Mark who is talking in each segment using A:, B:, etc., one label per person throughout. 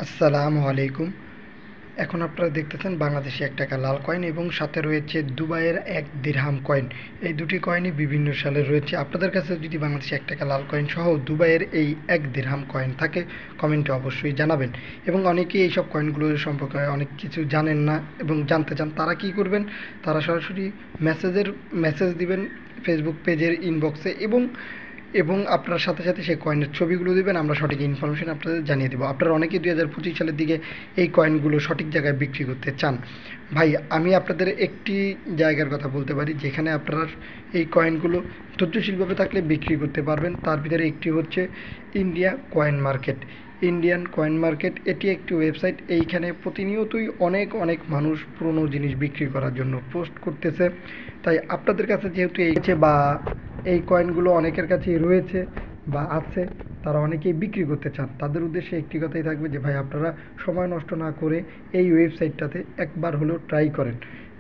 A: আসসালামু আলাইকুম। এখন আপনারা দেখতেছেন বাংলাদেশি ৳১ লাল কয়েন এবং সাথে রয়েছে দুবাইয়ের ১ দিরহাম কয়েন। এই দুটি কয়েনই বিভিন্ন সালের রয়েছে। আপনাদের কাছে যদি বাংলাদেশি ৳১ লাল কয়েন সহ দুবাইয়ের এই ১ দিরহাম কয়েন থাকে, কমেন্টে অবশ্যই জানাবেন। এবং অনেকেই এইসব কয়েনগুলো সম্পর্কে অনেক কিছু জানেন না এবং জানতে চান, তারা কী করবেন? তারা সরাসরি মেসেজ দিবেন ফেসবুক পেজের ইনবক্সে এবং আপনার সাথে সাথে সেই কয়েনের ছবিগুলো দিবেন। আমরা সঠিক ইনফরমেশন আপনাদের জানিয়ে দেবো। আপনারা অনেকেই ২০২৫ সালের দিকে এই কয়েনগুলো সঠিক জায়গায় বিক্রি করতে চান। ভাই, আমি আপনাদের একটি জায়গার কথা বলতে পারি যেখানে আপনারা এই কয়েনগুলো ধৈর্যশীলভাবে থাকলে বিক্রি করতে পারবেন। তার ভিতরে একটি হচ্ছে ইন্ডিয়ান কয়েন মার্কেট। এটি একটি ওয়েবসাইট। এইখানে প্রতিনিয়তই অনেক মানুষ পুরনো জিনিস বিক্রি করার জন্য পোস্ট করতেছে। তাই আপনাদের কাছে যেহেতু এই কয়েনগুলো অনেকের কাছেই রয়েছে বা আছে, তারা অনেকেই বিক্রি করতে চান। তাদের উদ্দেশ্যে একটি কথাই থাকবে যে ভাই, আপনারা সময় নষ্ট না করে এই ওয়েবসাইটটাতে একবার হলেও ট্রাই করেন।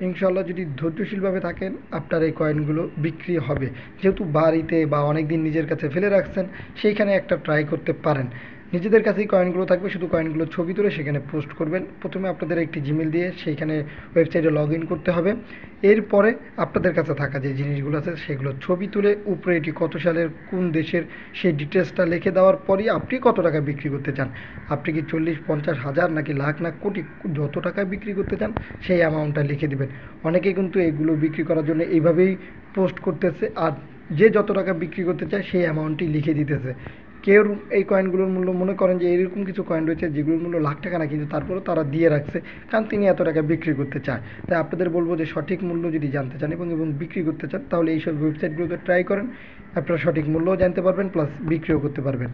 A: ইনশাল্লাহ যদি ধৈর্যশীলভাবে থাকেন, আপনার এই কয়েনগুলো বিক্রি হবে। যেহেতু বাড়িতে বা অনেক দিন নিজের কাছে ফেলে রাখছেন, সেইখানে একটা ট্রাই করতে পারেন। নিজেদের কাছেই কয়েনগুলো থাকবে, শুধু কয়েনগুলোর ছবি তুলে সেখানে পোস্ট করবেন। প্রথমে আপনাদের একটি জিমেল দিয়ে সেইখানে ওয়েবসাইটে লগ ইন করতে হবে। এরপরে আপনাদের কাছে থাকা যে জিনিসগুলো আছে সেগুলো ছবি তুলে উপরে এটি কত সালের, কোন দেশের, সেই ডিটেলসটা লিখে দেওয়ার পরই আপনি কত টাকা বিক্রি করতে চান। আপনি কি 40-50 হাজার নাকি লাখ না কোটি, যত টাকায় বিক্রি করতে চান সেই অ্যামাউন্টটা লিখে দিবেন। অনেকেই কিন্তু এগুলো বিক্রি করার জন্য এইভাবেই পোস্ট করতেছে, আর যে যত টাকা বিক্রি করতে চায় সেই অ্যামাউন্টটি লিখে দিতেছে। কেউ এই কয়েনগুলোর মূল্য মনে করেন যে এরকম কিছু কয়েন রয়েছে যেগুলোর মূল্য লাখ টাকা না, কিন্তু তারপরেও তারা দিয়ে রাখছে কারণ তিনি এত টাকা বিক্রি করতে চায়। তাই আপনাদের বলবো যে সঠিক মূল্য যদি জানতে চান এবং বিক্রি করতে চান, তাহলে এইসব ওয়েবসাইটগুলোতে ট্রাই করেন। আপনারা সঠিক মূল্যও জানতে পারবেন, প্লাস বিক্রিও করতে পারবেন।